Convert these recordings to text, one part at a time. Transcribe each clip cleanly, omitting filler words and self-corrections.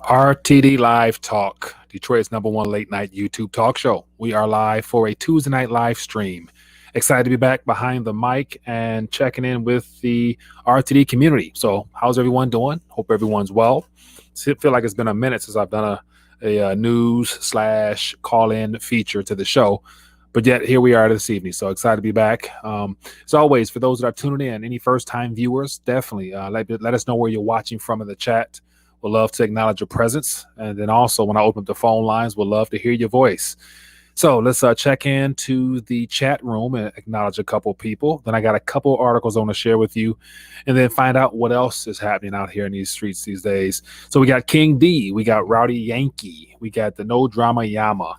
RTD Live Talk, Detroit's #1 late night YouTube talk show. We are live for a Tuesday night live stream. Excited to be back behind the mic and checking in with the RTD community. So, how's everyone doing? Hope everyone's well. Feel like it's been a minute since I've done a news / call-in feature to the show. But yet, here we are this evening. So excited to be back. As always, for those that are tuning in, any first-time viewers, definitely let us know where you're watching from in the chat. We'll love to acknowledge your presence. And then also, when I open up the phone lines, we'll love to hear your voice. So let's check into the chat room and acknowledge a couple people. Then I got a couple articles I want to share with you, and then find out what else is happening out here in these streets these days. So we got King D, we got Rowdy Yankee, we got the No Drama Yama.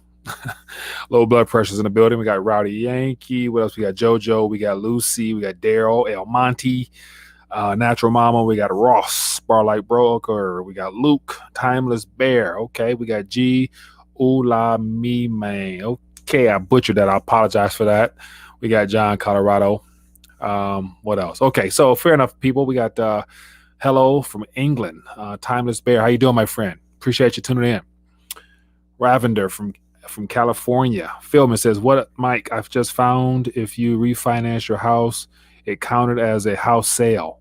Low blood pressure's in the building. We got Rowdy Yankee. What else? We got JoJo, we got Lucy, we got Daryl, El Monte, Natural Mama, we got Ross, Barlight Broker, we got Luke, Timeless Bear. Okay, we got G. Ula me man. Okay, I butchered that. I apologize for that. We got John, Colorado. What else? Okay, so fair enough, people. We got hello from England. Timeless Bear. How you doing, my friend? Appreciate you tuning in. Ravender from California. Philman says, what, Mike? I've just found if you refinance your house, it counted as a house sale.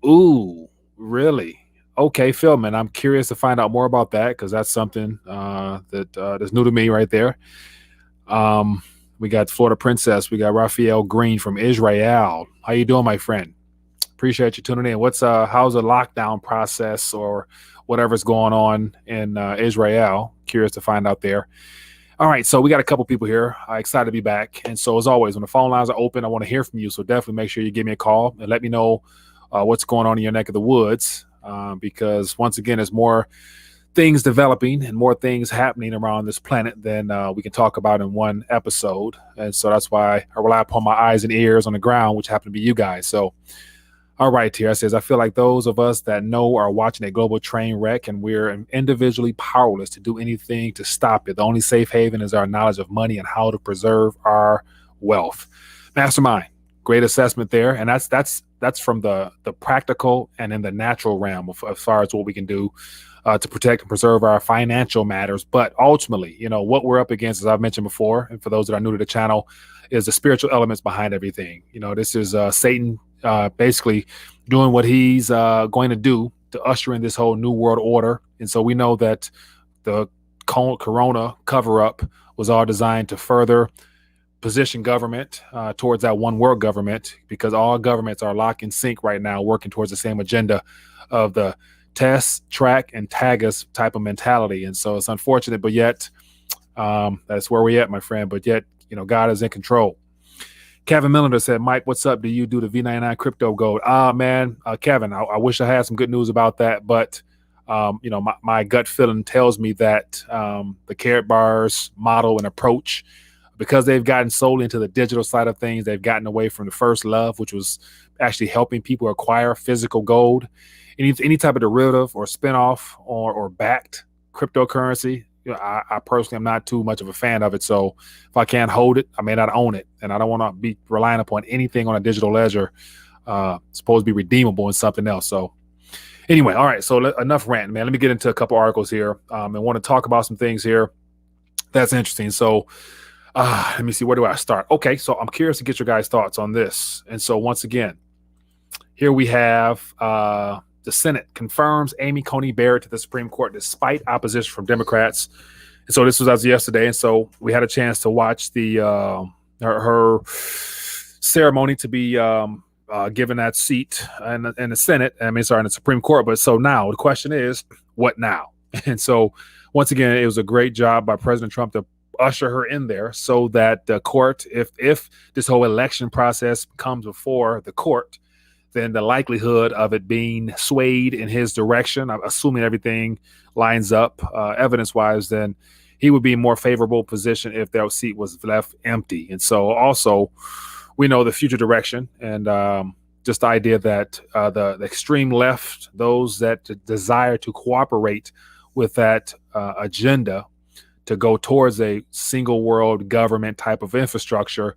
Ooh, really? Okay, Philman, I'm curious to find out more about that because that's something that's new to me right there. We got Florida Princess. We got Raphael Green from Israel. How you doing, my friend? Appreciate you tuning in. How's the lockdown process or whatever's going on in Israel? Curious to find out there. All right, so we got a couple people here. Excited to be back. And so as always, when the phone lines are open, I want to hear from you. So definitely make sure you give me a call and let me know what's going on in your neck of the woods. Because once again, there's more things developing and more things happening around this planet than we can talk about in one episode. And so that's why I rely upon my eyes and ears on the ground, which happen to be you guys. So, all right, here it says, I feel like those of us that know are watching a global train wreck and we're individually powerless to do anything to stop it. The only safe haven is our knowledge of money and how to preserve our wealth. Mastermind, great assessment there. And that's from the practical and in the natural realm as far as what we can do to protect and preserve our financial matters. But ultimately, what we're up against, as I've mentioned before, and for those that are new to the channel, is the spiritual elements behind everything. This is Satan basically doing what he's going to do to usher in this whole new world order. And so we know that the corona cover-up was all designed to further position government towards that one world government, because all governments are lock and sync right now, working towards the same agenda of the test, track, and tag us type of mentality. And so it's unfortunate, but yet that's where we're at, my friend. But yet, God is in control. Kevin Millender said, Mike, what's up? Do you do the V99 crypto gold? Man, Kevin, I wish I had some good news about that, but my gut feeling tells me that the Carrot Bars model and approach, because they've gotten solely into the digital side of things, they've gotten away from the first love, which was actually helping people acquire physical gold. Any type of derivative or spinoff or backed cryptocurrency, I personally am not too much of a fan of it. So if I can't hold it, I may not own it. And I don't want to be relying upon anything on a digital ledger supposed to be redeemable in something else. So anyway, all right. So enough rant, man. Let me get into a couple articles here and want to talk about some things here that's interesting. So let me see, where do I start? Okay, so I'm curious to get your guys' thoughts on this. And so once again, here we have the Senate confirms Amy Coney Barrett to the Supreme Court despite opposition from Democrats. And so this was as of yesterday. And so we had a chance to watch the her ceremony to be given that seat in the Senate. In the Supreme Court. But so now the question is, what now? And so once again, it was a great job by President Trump to usher her in there so that the court, if this whole election process comes before the court, then the likelihood of it being swayed in his direction, I'm assuming everything lines up evidence-wise, then he would be in more favorable position if that seat was left empty. And so also we know the future direction and just the idea that the extreme left, those that desire to cooperate with that agenda to go towards a single world government type of infrastructure,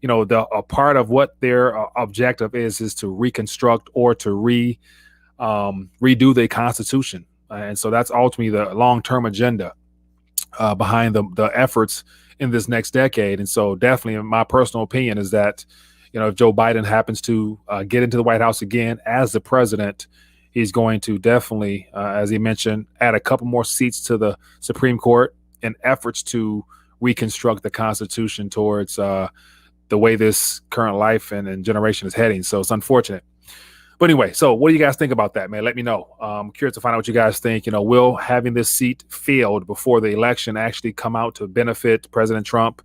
a part of what their objective is to reconstruct or to redo the Constitution. And so that's ultimately the long-term agenda behind the efforts in this next decade. And so definitely my personal opinion is that, if Joe Biden happens to get into the White House again as the president, he's going to definitely, as he mentioned, add a couple more seats to the Supreme Court in efforts to reconstruct the Constitution towards the way this current life and generation is heading. So it's unfortunate. But anyway, so what do you guys think about that, man? Let me know. I'm curious to find out what you guys think. Will having this seat failed before the election actually come out to benefit President Trump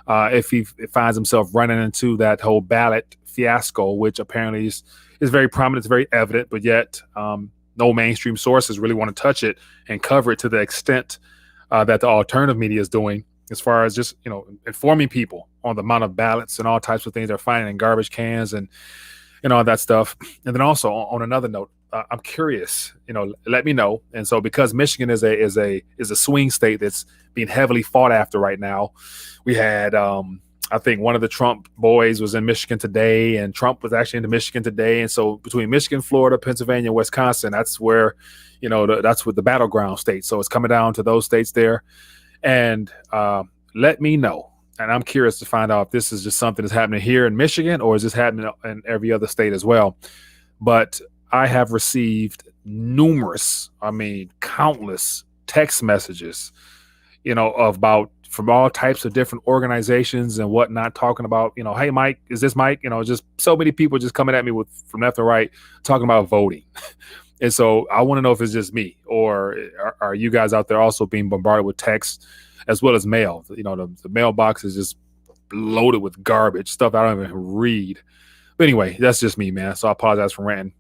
if he finds himself running into that whole ballot fiasco, which apparently is very prominent, it's very evident, but yet no mainstream sources really want to touch it and cover it to the extent that the alternative media is doing, as far as just, informing people on the amount of ballots and all types of things they're finding in garbage cans and all that stuff. And then also on another note, I'm curious, let me know. And so because Michigan is a swing state that's being heavily fought after right now, we had, I think one of the Trump boys was in Michigan today, and Trump was actually in Michigan today. And so between Michigan, Florida, Pennsylvania, Wisconsin, that's where, that's with the battleground states. So it's coming down to those states there. And let me know. And I'm curious to find out if this is just something that's happening here in Michigan, or is this happening in every other state as well. But I have received countless text messages, about from all types of different organizations and whatnot, talking about, hey, Mike, is this Mike? Just so many people just coming at me from left and right, talking about voting. And so I want to know if it's just me, or are you guys out there also being bombarded with texts as well as mail? The mailbox is just loaded with garbage, stuff I don't even read. But anyway, that's just me, man. So I apologize for ranting.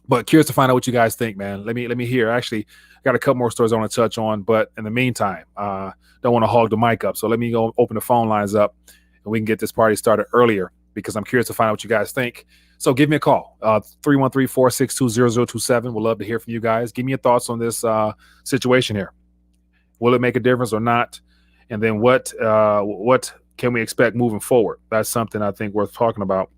But curious to find out what you guys think, man. Let me hear. Actually, I got a couple more stories I want to touch on, but in the meantime, don't want to hog the mic up. So let me go open the phone lines up, and we can get this party started earlier, because I'm curious to find out what you guys think. So give me a call, 313-462-0027. We'd love to hear from you guys. Give me your thoughts on this situation here. Will it make a difference or not? And then what can we expect moving forward? That's something I think worth talking about.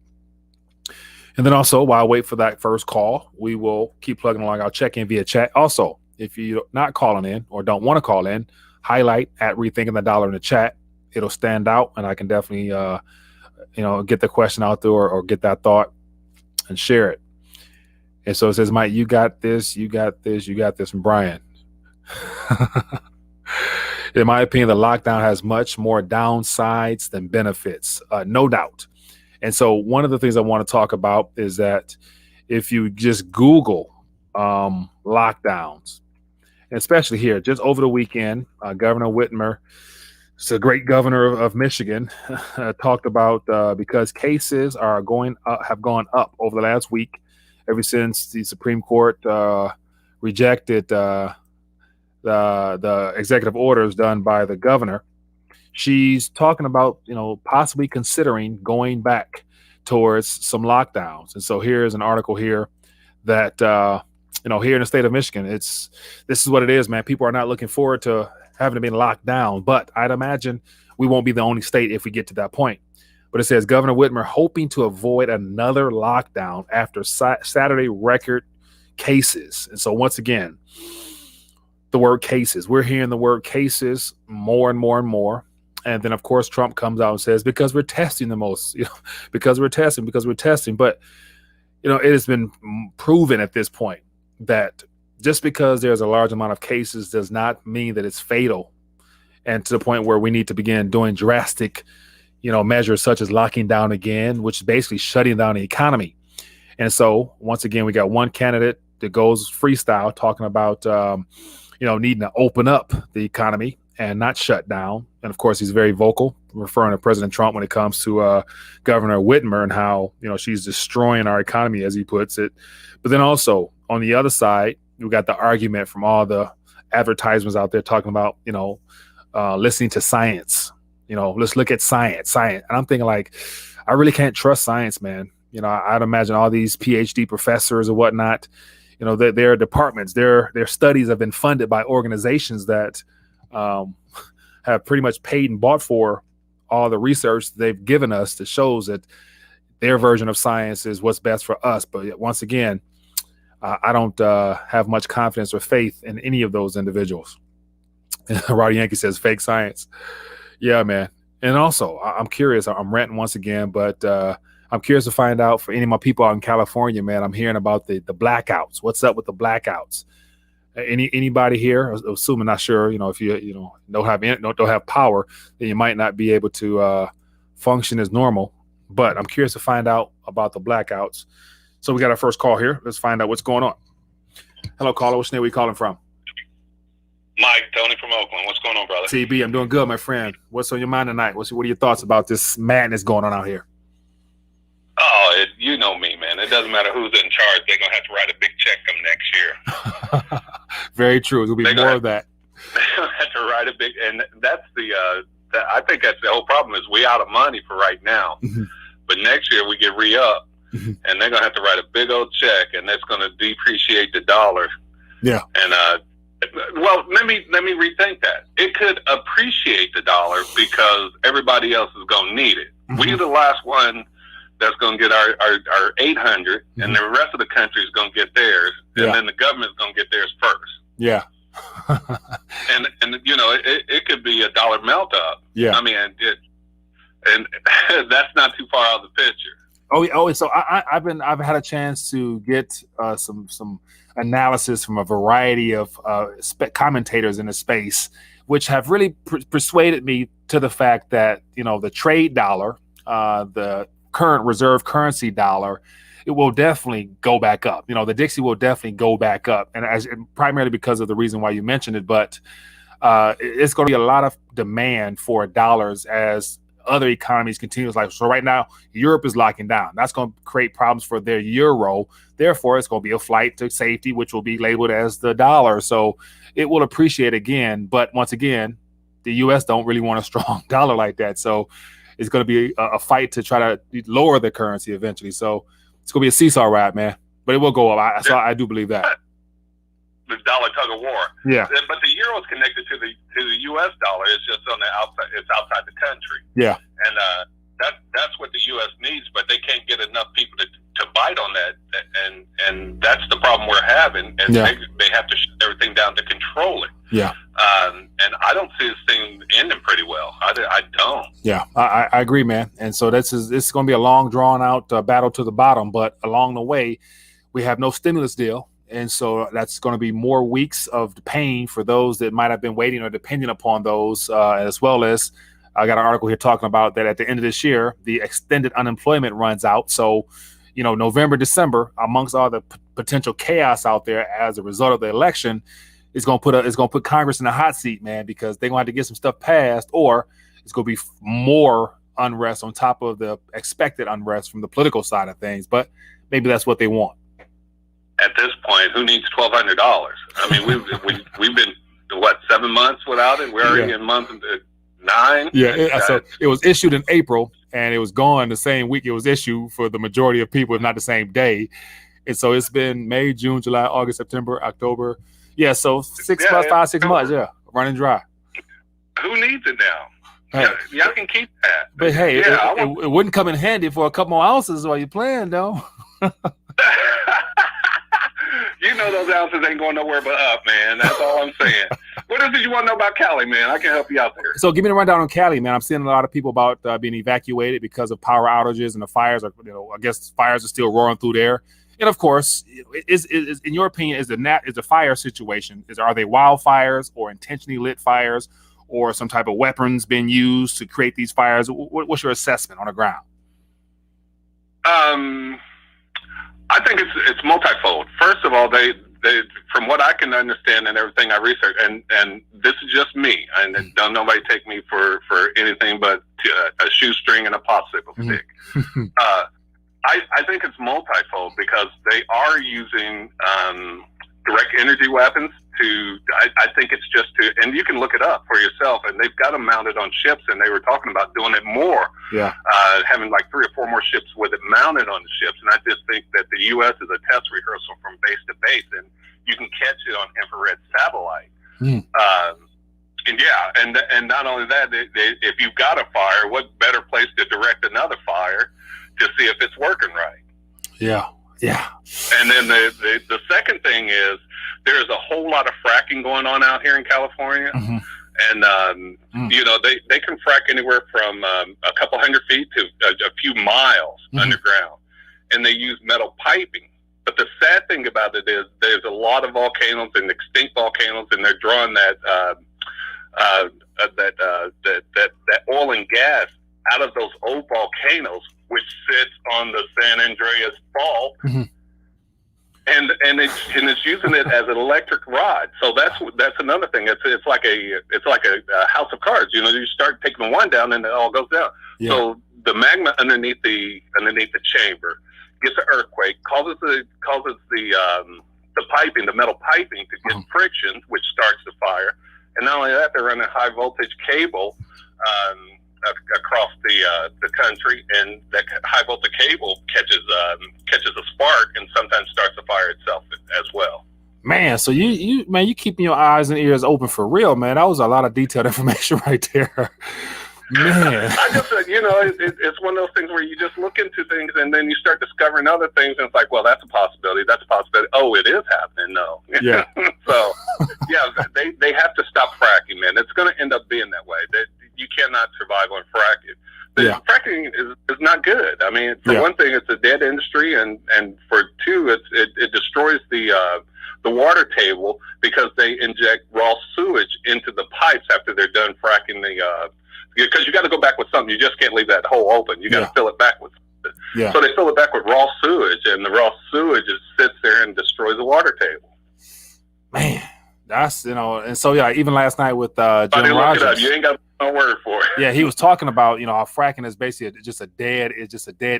And then also, while I wait for that first call, we will keep plugging along. I'll check in via chat. Also, if you're not calling in or don't want to call in, highlight at Rethinking the Dollar in the chat. It'll stand out, and I can definitely get the question out there or get that thought and share it. And so it says, Mike, you got this, you got this, you got this from Brian. In my opinion, the lockdown has much more downsides than benefits, no doubt. And so one of the things I want to talk about is that if you just Google lockdowns, especially here, just over the weekend, Governor Whitmer, it's a great governor of Michigan, talked about because cases have gone up over the last week, ever since the Supreme Court rejected the executive orders done by the governor. She's talking about, possibly considering going back towards some lockdowns. And so here's an article here that, here in the state of Michigan, this is what it is, man. People are not looking forward to having to be locked down, but I'd imagine we won't be the only state if we get to that point. But it says Governor Whitmer hoping to avoid another lockdown after Saturday record cases. And so once again, the word cases, we're hearing the word cases more and more and more. And then, of course, Trump comes out and says, because we're testing the most, because we're testing. But, it has been proven at this point that just because there's a large amount of cases does not mean that it's fatal. And to the point where we need to begin doing drastic, measures such as locking down again, which is basically shutting down the economy. And so once again, we got one candidate that goes freestyle talking about, needing to open up the economy and not shut down. And of course, he's very vocal, referring to President Trump when it comes to Governor Whitmer and how, she's destroying our economy, as he puts it. But then also on the other side, we got the argument from all the advertisements out there talking about, listening to science. Let's look at science. And I'm thinking, like, I really can't trust science, man. I'd imagine all these PhD professors or whatnot, their departments, their studies have been funded by organizations that have pretty much paid and bought for all the research they've given us that shows that their version of science is what's best for us. But once again, I don't have much confidence or faith in any of those individuals. Roddy Yankee says fake science. Yeah, man. And also, I'm curious. I'm ranting once again, but I'm curious to find out for any of my people out in California, man. I'm hearing about the blackouts. What's up with the blackouts? Anybody here? Assuming, not sure. If you don't have power, then you might not be able to function as normal. But I'm curious to find out about the blackouts. So we got our first call here. Let's find out what's going on. Hello, caller. What's name? Where you calling from? Mike, Tony from Oakland. What's going on, brother? TB, I'm doing good, my friend. What's on your mind tonight? What are your thoughts about this madness going on out here? Oh, you know me, man. It doesn't matter who's in charge. They're going to have to write a big check come next year. Very true. There'll be more of that. They're going to have to write a big, and that's I think that's the whole problem is we out of money for right now. Mm-hmm. But next year we get re-up, mm-hmm. and they're going to have to write a big old check, and that's going to depreciate the dollar. Yeah. And, well, let me rethink that. It could appreciate the dollar because everybody else is going to need it. Mm-hmm. We're the last one that's going to get our 800, mm-hmm. and the rest of the country is going to get theirs, and then the government's going to get theirs first. Yeah. and it could be a dollar melt up. Yeah. I mean, and that's not too far out of the picture. Oh, so I've had a chance to get some analysis from a variety of commentators in the space, which have really persuaded me to the fact that the trade dollar, the current reserve currency dollar, it will definitely go back up. The Dixie will definitely go back up, and primarily because of the reason why you mentioned it. But it's going to be a lot of demand for dollars as other economies continue. So right now, Europe is locking down. That's going to create problems for their euro. Therefore, it's going to be a flight to safety, which will be labeled as the dollar. So it will appreciate again. But once again, the U.S. don't really want a strong dollar like that. So it's going to be a fight to try to lower the currency eventually. So it's going to be a seesaw ride, man. But it will go up. I do believe that. The dollar tug of war. Yeah. But the euro is connected to the U.S. dollar. It's just on the outside. It's outside the country. Yeah. And that's what the U.S. needs, but they can't get enough people to bite on that. And that's the problem we're having. And they have to shut everything down to control it. Yeah. And I don't see this thing ending pretty well. I don't. Yeah, I agree, man. And so this is going to be a long, drawn out battle to the bottom. But along the way, we have no stimulus deal. And so that's going to be more weeks of pain for those that might have been waiting or depending upon those, as well as I got an article here talking about that at the end of this year, the extended unemployment runs out. So, November, December, amongst all the potential chaos out there as a result of the election, it's going to put Congress in a hot seat, man, because they're going to have to get some stuff passed, or it's going to be more unrest on top of the expected unrest from the political side of things. But maybe that's what they want. At this point, who needs $1,200? I mean, we've been 7 months without it. We're already in month 9. Yeah, so it was issued in April, and it was gone the same week it was issued for the majority of people, if not the same day. And so it's been May, June, July, August, September, October. Yeah, so 6 months, 5, 6 months. Yeah, running dry. Who needs it now? Hey. Y'all can keep that. But hey, it wouldn't come in handy for a couple more ounces while you're playing, though. Those ounces ain't going nowhere but up, man. That's all I'm saying. What else did you want to know about Cali, man? I can help you out there. So give me the rundown on Cali, man. I'm seeing a lot of people about being evacuated because of power outages and the fires. I guess fires are still roaring through there. And of course, is in your opinion, is the fire situation? Are they wildfires or intentionally lit fires, or some type of weapons being used to create these fires? What's your assessment on the ground? I think it's multifold. First of all, they from what I can understand and everything I researched, and this is just me, and don't nobody take me for anything but a shoestring and a popsicle stick. I think it's multifold because they are using direct energy weapons I think it's just to, and you can look it up for yourself, and they've got them mounted on ships, and they were talking about doing it more, having like 3 or 4 more ships with it mounted on the ships. And I just think that the U.S. is a test rehearsal from base to base, and you can catch it on infrared satellite. And not only that, if you've got a fire, what better place to direct another fire to see if it's working right? Yeah. And then the second thing is there's a whole lot of fracking going on out here in California. And, you know, they can frack anywhere from a couple hundred feet to a few miles underground. And they use metal piping. But the sad thing about it is there's a lot of volcanoes and extinct volcanoes, and they're drawing that oil and gas out of those old volcanoes, which sits on the San Andreas Fault, and it's using it as an electric rod. So that's another thing. It's like a house of cards. You know, you start taking one down, and it all goes down. Yeah. So the magma underneath the chamber gets an earthquake, causes the piping, the metal piping, to get friction, which starts the fire. And not only that, they're running high voltage cable across the country, and that high voltage cable catches a spark and sometimes starts the fire itself as well. Man, so you keeping your eyes and ears open for real, man. That was a lot of detailed information right there. Man, I just it's one of those things where you just look into things and then you start discovering other things, and it's like, well, that's a possibility. Oh, it is happening. No, yeah. So they have to stop fracking, man. It's going to end up being that way. That you cannot survive on fracking. Fracking is not good. I mean, for one thing, it's a dead industry, and for two, it destroys the water table, because they inject raw sewage into the pipes after they're done fracking because you got to go back with something. You just can't leave that hole open. You got to fill it back with something. Yeah. So they fill it back with raw sewage, and the raw sewage just sits there and destroys the water table. Man, that's, and so even last night with Jim Rogers. Look it up. You ain't got no word for it. Yeah, he was talking about how fracking is basically just a dead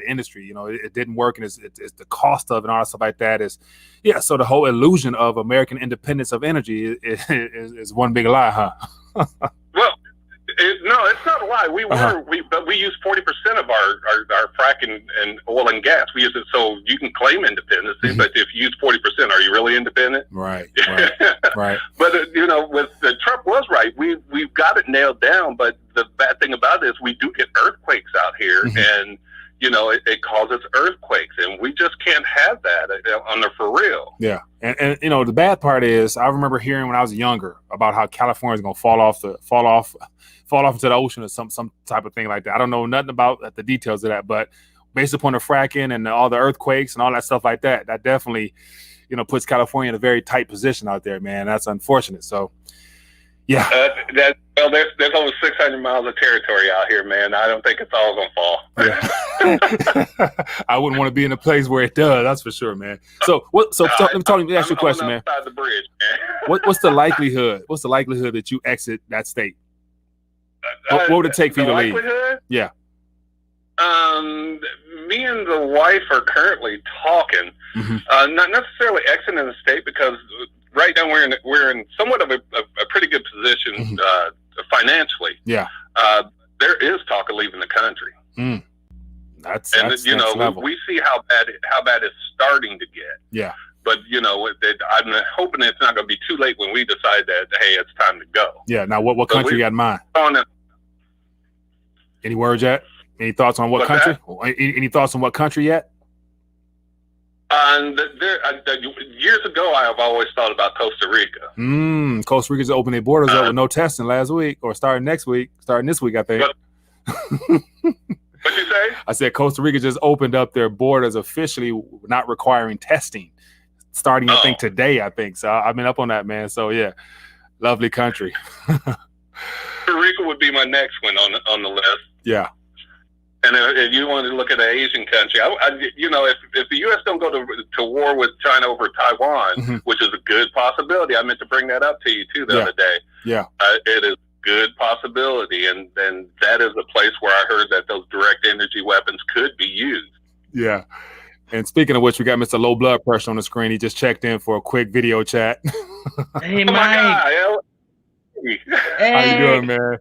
industry. It didn't work, and it's the cost of it and all that stuff like that is. Yeah, so the whole illusion of American independence of energy is one big lie, huh? Well. No, it's not a lie. We use 40% of our fracking and oil and gas. We use it so you can claim independence, but if you use 40%, are you really independent? Right. Right. But with Trump was right. We've got it nailed down. But the bad thing about it is we do get earthquakes out here, and it causes earthquakes, and we just can't have that on the for real. Yeah, and the bad part is I remember hearing when I was younger about how California is going to fall off into the ocean or some type of thing like that. I don't know nothing about the details of that, but based upon the fracking and all the earthquakes and all that stuff like that, that definitely puts California in a very tight position out there, man. That's unfortunate. So. Yeah. There's over 600 miles of territory out here, man. I don't think it's all gonna fall. Yeah. I wouldn't want to be in a place where it does. That's for sure, man. So let me ask you a question, man. The bridge, man. What's the likelihood? What's the likelihood that you exit that state? What would it take for you to leave? Yeah. Me and the wife are currently talking. Not necessarily exiting the state, because right now we're in somewhat of a pretty good position financially. Yeah. There is talk of leaving the country. That's we see how bad it's starting to get. Yeah. But I'm hoping it's not going to be too late when we decide that, hey, it's time to go. Yeah. Now, what country you got in mind? Any words yet? Any thoughts on what country? Any thoughts on what country yet? Years ago, I have always thought about Costa Rica. Costa Rica's opened their borders up with no testing last week, or starting this week, I think. What'd you say? I said Costa Rica just opened up their borders officially, not requiring testing, starting I think today. So I've been up on that, man. So yeah, lovely country. Costa Rica would be my next one on the list. Yeah. And if you want to look at an Asian country, if the U.S. don't go to war with China over Taiwan, which is a good possibility. I meant to bring that up to you too the other day. Yeah, it is a good possibility, and that is a place where I heard that those direct energy weapons could be used. Yeah, And speaking of which, we got Mr. Low Blood Pressure on the screen. He just checked in for a quick video chat. Hey, Oh my Mike. God. How you doing, Hey, man?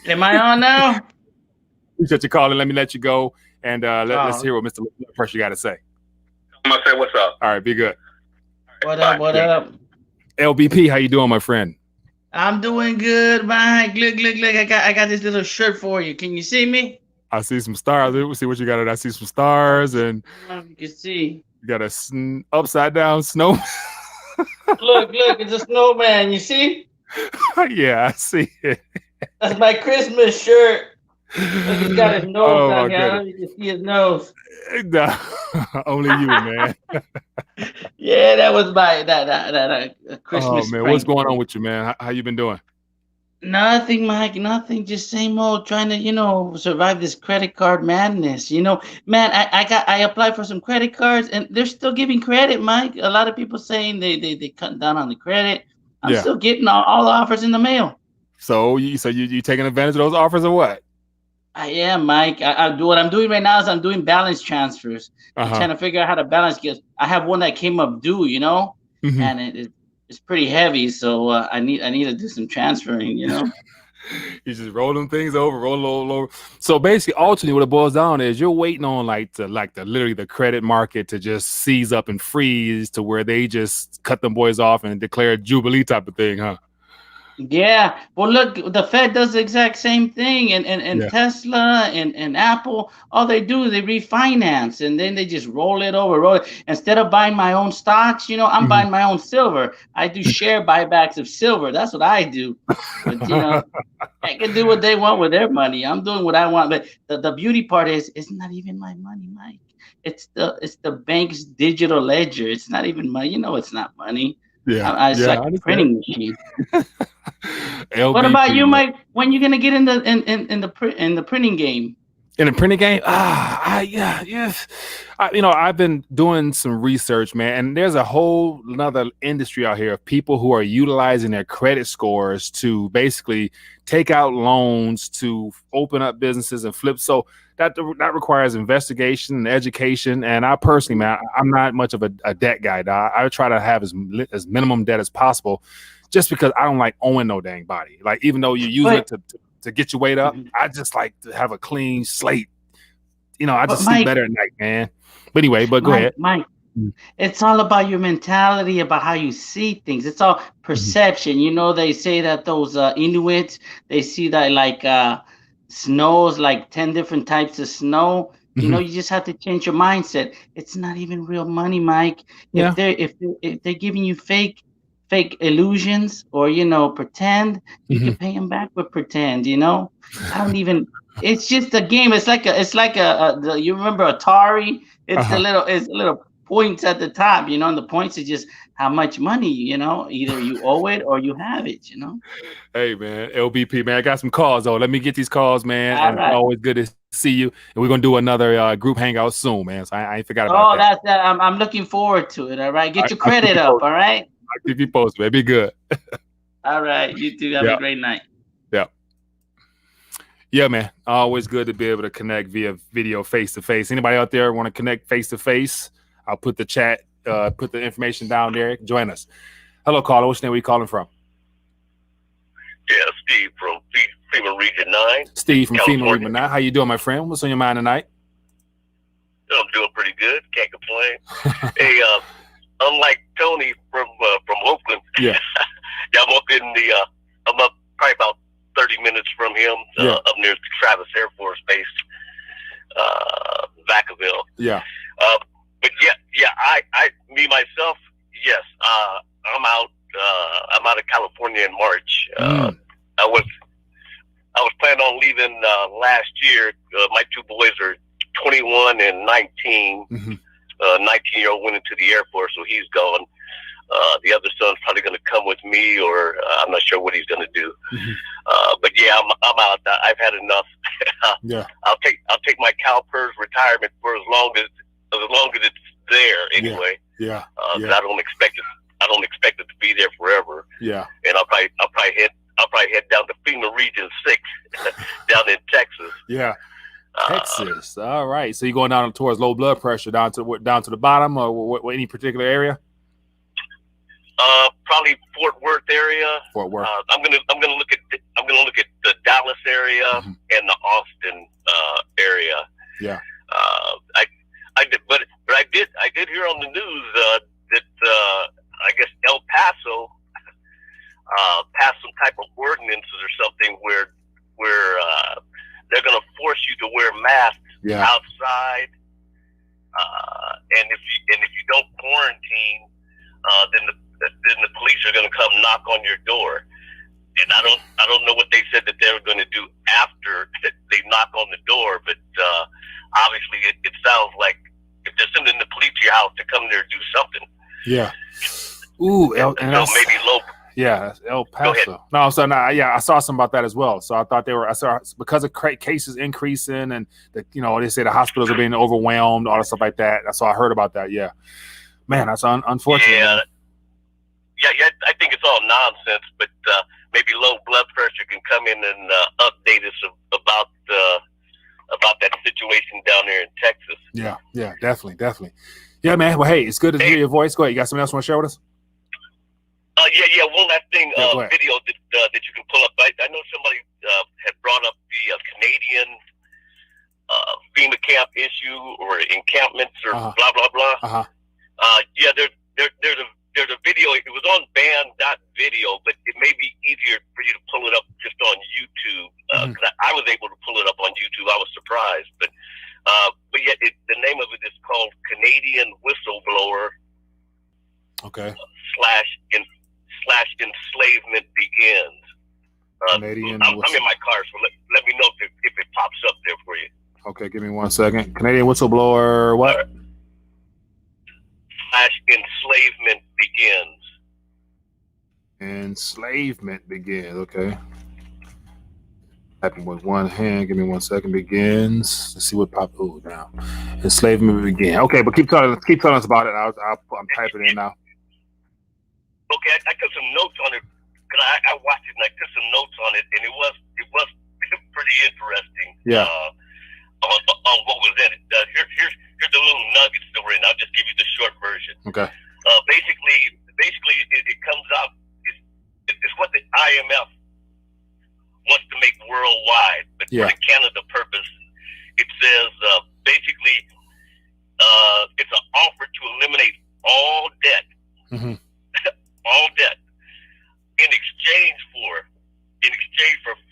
am I on now? Appreciate you calling. Let me let you go, and let's Oh, hear what Mr. Low Blood Pressure got to say. I'm gonna say what's up. All right, be good. what Bye. up? What Yeah. up? LBP, how you doing, my friend? I'm doing good, Mike. Look, look, look. I got this little shirt for you. Can you see me? I see some stars. Let's see what you got. I see some stars, and I don't know if you can see. you got a upside down snow. Look, look. It's a snowman. You see? Yeah, I see it. That's my Christmas shirt. Look, he's got his nose Oh down my here. I don't know goodness. if you can see his nose. Nah, only you, man. Yeah, that was my that Christmas Oh man, what's prank. going on with you, man? How you been doing? Nothing, Mike. Nothing. Just same old, trying to survive this credit card madness. Man, I applied for some credit cards, and they're still giving credit, Mike. A lot of people saying they cut down on the credit. I'm Yeah. still getting all the offers in the mail. So you taking advantage of those offers or what? I am, Mike. I do what I'm doing right now is I'm doing balance transfers. I'm trying to figure out how to balance. Because I have one that came up due, Mhm. and it's pretty heavy. So I need to do some transferring. You just roll them things over, roll over. So basically, ultimately, what it boils down to is you're waiting on literally the credit market to just seize up and freeze to where they just cut them boys off and declare a jubilee type of thing, huh? Yeah. Well, look, the Fed does the exact same thing, and Yeah. Tesla and Apple, all they do is they refinance, and then they just roll it over. Instead of buying my own stocks, I'm buying my own silver. I do share buybacks of silver. That's what I do. But I can do what they want with their money. I'm doing what I want. But the beauty part is it's not even my money, Mike. It's the bank's digital ledger. It's not even money. It's not money. Yeah, It's yeah, like I a understand. printing machine. What LBP, about you, man. Mike? When you gonna get in the printing game? In a printing game? Yes. I've been doing some research, man, and there's a whole another industry out here of people who are utilizing their credit scores to basically take out loans to open up businesses and flip. So that requires investigation and education. And I personally, man, I'm not much of a debt guy. I try to have as minimum debt as possible, just because I don't like owing no dang body. Like, even though you're using it to get your weight up, I just like to have a clean slate. I just sleep better at night, man. But anyway, go ahead. Mike, it's all about your mentality, about how you see things. It's all perception. They say that those Inuits, they see that like snows, like 10 different types of snow. You just have to change your mindset. It's not even real money, Mike. Yeah. If they're giving you fake illusions or pretend, you can pay them back with pretend. I don't even. It's just a game. It's like you remember Atari? It's a little points at the top, and the points are just how much money, either you owe it or you have it. Hey man, LBP, man, I got some calls though. Let me get these calls, man. All and right. It's always good to see you. And we're gonna do another group hangout soon, man. So I ain't forgot about that. That's that. I'm looking forward to it. All right, get your credit up. All right. I'll keep you posted, man. Be good. All right, you too. Have a great night. Yeah, man. Always good to be able to connect via video face to face. Anybody out there want to connect face to face? I'll put the chat, put the information down there. Join us. Hello, caller. What's your name? Where you calling from? Yeah, Steve from FEMA Region 9. Steve from California. FEMA Region 9. How you doing, my friend? What's on your mind tonight? I'm doing pretty good. Can't complain. Hey, unlike Tony from Oakland, Yeah. I'm up I'm up probably about 30 minutes from him, up near Travis Air Force Base, Vacaville. Yeah. But me myself, yes, I'm out of California in March. I was planning on leaving last year. My two boys are 21 and 19. 19-year-old went into the Air Force, so he's gone. The other son's probably going to come with me, or I'm not sure what he's going to do. But yeah, I'm out. I've had enough. Yeah. I'll take my CalPERS retirement for as long as it's there anyway. Yeah. 'Cause I don't expect it to be there forever. Yeah. And I'll probably head down to FEMA Region 6 down in Texas. Yeah. Texas. All right. So you're going down towards low blood pressure, down to the bottom, or any particular area? Probably Fort Worth area. Fort Worth. I'm gonna look at the Dallas area and the Austin area. Yeah. I did hear on the news that I guess El Paso passed some type of ordinances or something where they're going to force you to wear masks outside, and if you don't quarantine, then the police are going to come knock on your door. And I don't know what they said that they were going to do after they knock on the door, but obviously it sounds like if they're sending the police to your house to come there and do something. Yeah. Ooh, so maybe local. Yeah, El Paso. No, so I saw something about that as well. So I thought I saw because of cases increasing and they say the hospitals are being overwhelmed, all that stuff like that. So I heard about that. Yeah, man, that's unfortunate. Yeah, I think it's all nonsense, but maybe low blood pressure can come in and update us about that situation down there in Texas. Yeah, definitely. Yeah, man. Well, hey, it's good to hear your voice. Go ahead. You got something else you want to share with us? Yeah. One last thing, video that you can pull up. I know somebody had brought up the Canadian FEMA camp issue or encampments or blah blah blah. Yeah, there's a video. It was on band.video, but it may be easier for you to pull it up just on YouTube. Cause I was able to pull it up on YouTube. I was surprised, but yeah, the name of it is called Canadian Whistleblower. Okay. / enslavement begins. I'm in my car, so let me know if it pops up there for you. Okay, give me 1 second. Canadian whistleblower, what? / enslavement begins. Enslavement begins. Okay. Happened with one hand. Give me 1 second. Begins. Let's see what popped. Oh, now enslavement begins. Okay, but keep telling us about it. I'm typing it in now. Okay, I took some notes on it because I watched it and I took some notes on it, and it was pretty interesting. Yeah. On what was in it. Here's the little nuggets that were in. I'll just give you the short version. Okay. Basically, it comes out. It's what the IMF wants to make worldwide, but for the Canada purpose, it says basically it's an offer to eliminate all debt. All debt in exchange for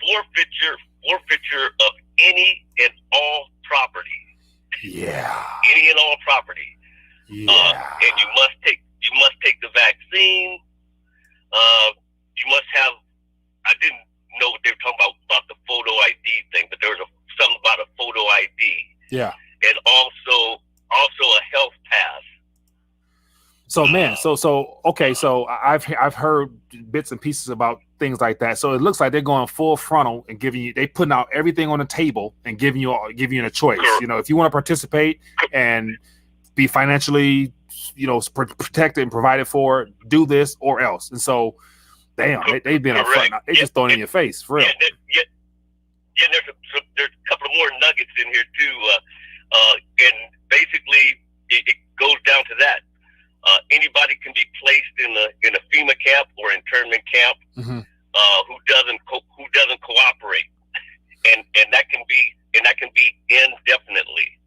forfeiture of any and all property. Yeah. Any and all property. Yeah. And you must take the vaccine. You must have. I didn't know what they were talking about the photo ID thing, but there was something about a photo ID. Yeah. And also a health pass. So man, okay, so I've heard bits and pieces about things like that. So it looks like they're going full frontal and they putting out everything on the table and giving you a choice. If you want to participate and be financially, protected and provided for, do this or else. And so, damn, they've been upfront. They just throwing it in your face, for real. Yeah, there's a couple of more nuggets in here too, and basically it goes down to that. Anybody can be placed in a FEMA camp or internment camp who doesn't cooperate, and that can be indefinitely.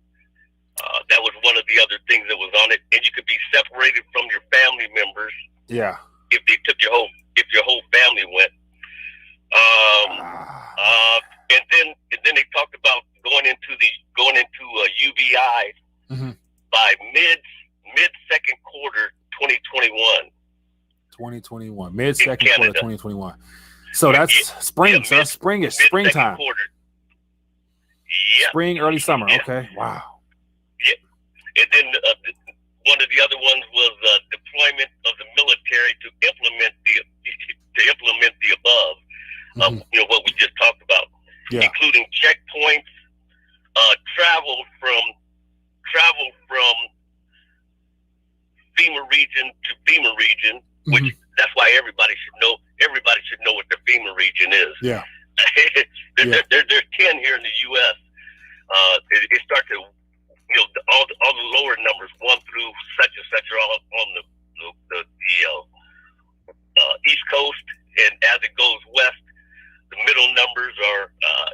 That was one of the other things that was on it, and you could be separated from your family members. Yeah. If they took your whole family went. And then they talked about going into a UBI by mid-second quarter 2021. 2021. Mid-second quarter 2021. So that's spring. So that's springish. Springtime. Yeah. Spring, early summer. Yeah. Okay. Wow. Yeah. And then one of the other ones was deployment of the military to implement the above. What we just talked about, including checkpoints, travel from FEMA region to FEMA region, which that's why everybody should know. Everybody should know what the FEMA region is. Yeah. There's 10 here in the U.S. it starts to, all the lower numbers, 1 through such and such, are all on the East Coast, and as it goes west, the middle numbers are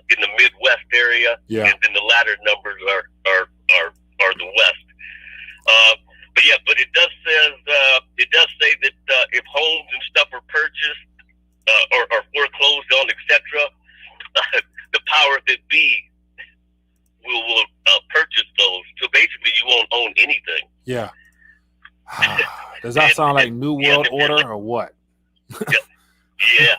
in the Midwest area, and then the latter numbers are the West. But it does say that if homes and stuff are purchased or foreclosed on, etc., the powers that be will purchase those. So basically, you won't own anything. Yeah. Does that sound like New World Order or what? Yeah,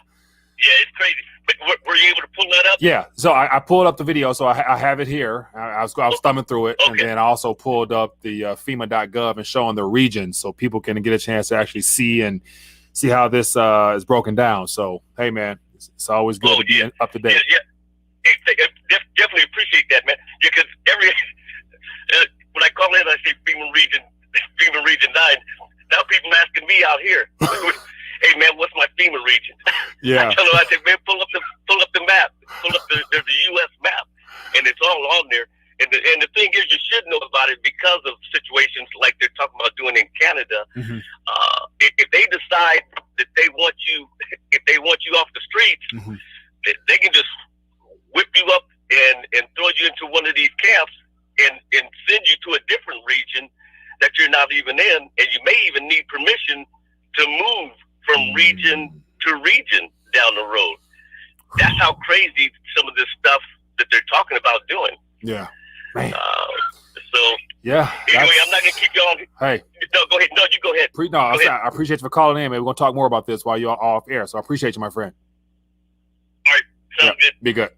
it's crazy. But were you able to pull that up? Yeah, so I pulled up the video, so I have it here. I was thumbing through it, and then I also pulled up the FEMA.gov and showing the regions, so people can get a chance to actually see how this is broken down. So, hey, man, it's always good to be up to date. Yeah. Definitely appreciate that, man. Because when I call in, I say FEMA Region 9. Now people asking me out here, hey man, what's my FEMA region? Yeah. I tell them, I say, man, pull up the map. There's a U.S. map, and it's all on there. And the thing is, you should know about it because of situations like they're talking about doing in Canada. Mm-hmm. If they decide that they want you off the streets, mm-hmm. they can just whip you up and throw you into one of these camps and send you to a different region that you're not even in, and you may even need permission to move from region to region down the road. That's how crazy some of this stuff that they're talking about doing. Yeah. Man. Yeah. Anyway, I'm not gonna keep you on. Hey. No, go ahead. No, you go ahead. I appreciate you for calling in, man. We're gonna talk more about this while you're off air. So I appreciate you, my friend. All right. Sounds good. Be good.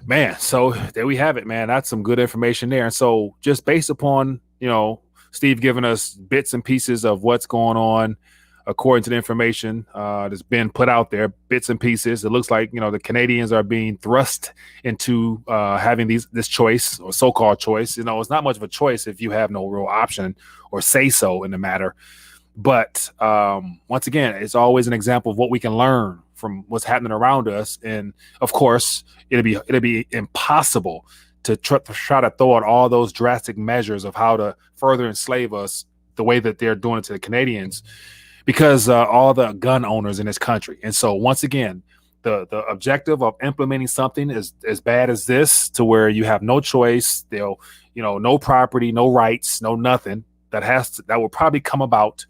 Man, so there we have it, man. That's some good information there. And so just based upon, Steve giving us bits and pieces of what's going on, according to the information that's been put out there, bits and pieces, it looks like, the Canadians are being thrust into having this choice, or so-called choice. It's not much of a choice if you have no real option or say so in the matter. But once again, it's always an example of what we can learn from what's happening around us. And of course, it'll be impossible to try to throw out all those drastic measures of how to further enslave us the way that they're doing it to the Canadians, because all the gun owners in this country. And so once again, the objective of implementing something is as bad as this, to where you have no choice. They'll, no property, no rights, no nothing that will probably come about,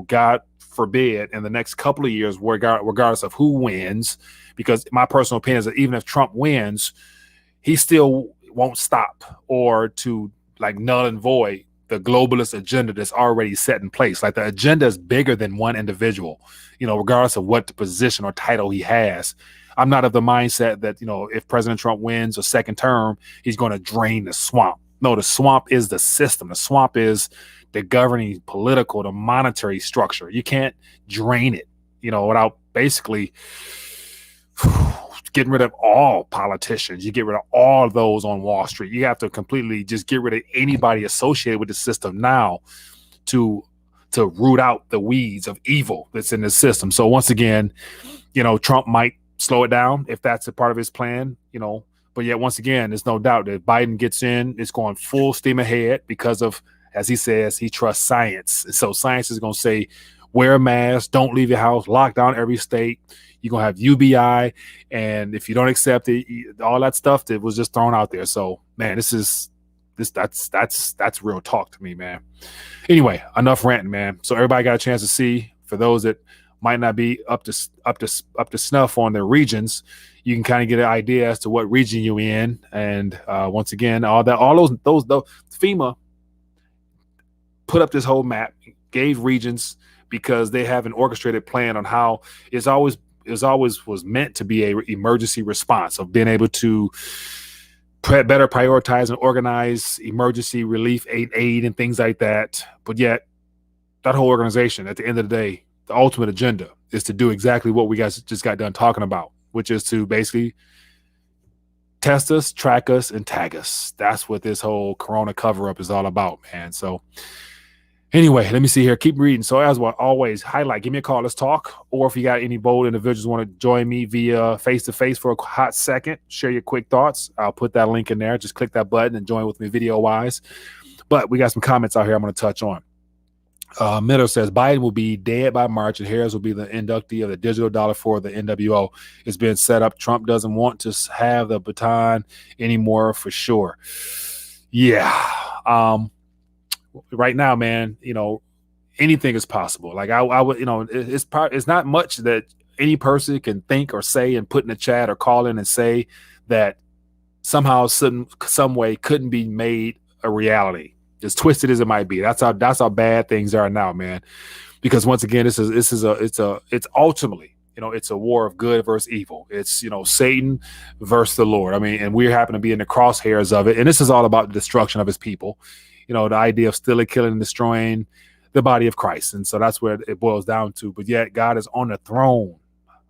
God forbid, in the next couple of years, regardless of who wins. Because my personal opinion is that even if Trump wins, he still won't stop or to null and void the globalist agenda that's already set in place. Like, the agenda is bigger than one individual, regardless of what the position or title he has. I'm not of the mindset that, if President Trump wins a second term, he's going to drain the swamp. No, the swamp is the system. The swamp is the governing political, the monetary structure. You can't drain it, without basically getting rid of all politicians. You get rid of all those on Wall Street. You have to completely just get rid of anybody associated with the system now to root out the weeds of evil that's in the system. So once again, Trump might slow it down if that's a part of his plan, but yet once again, there's no doubt that Biden gets in, it's going full steam ahead because of, as he says, he trusts science. So science is going to say, wear a mask, don't leave your house, lock down every state. You're going to have UBI. And if you don't accept it, all that stuff that was just thrown out there. So, man, that's real talk to me, man. Anyway, enough ranting, man. So everybody got a chance to see. For those that might not be up to snuff on their regions, you can kind of get an idea as to what region you're in. And once again, all those FEMA put up this whole map, gave regions, because they have an orchestrated plan on how it's always was meant to be a emergency response, of being able to better prioritize and organize emergency relief aid and things like that. But yet that whole organization, at the end of the day, the ultimate agenda is to do exactly what we guys just got done talking about, which is to basically test us, track us, and tag us. That's what this whole Corona cover-up is all about, man. So Anyway, let me see here. Keep reading. So as always, highlight. Give me a call. Let's talk. Or if you got any bold individuals want to join me via face-to-face for a hot second, share your quick thoughts. I'll put that link in there. Just click that button and join with me video-wise. But we got some comments out here I'm going to touch on. Miller says Biden will be dead by March and Harris will be the inductee of the digital dollar for the NWO. It's been set up. Trump doesn't want to have the baton anymore for sure. Yeah. Right now, man, anything is possible. Like I would, it's not much that any person can think or say and put in the chat or call in and say that somehow, some way couldn't be made a reality. As twisted as it might be, that's how bad things are now, man. Because once again, it's ultimately, it's a war of good versus evil. It's Satan versus the Lord. I mean, and we happen to be in the crosshairs of it. And this is all about the destruction of His people. The idea of stealing, killing, and destroying the body of Christ. And so that's where it boils down to. But yet, God is on the throne.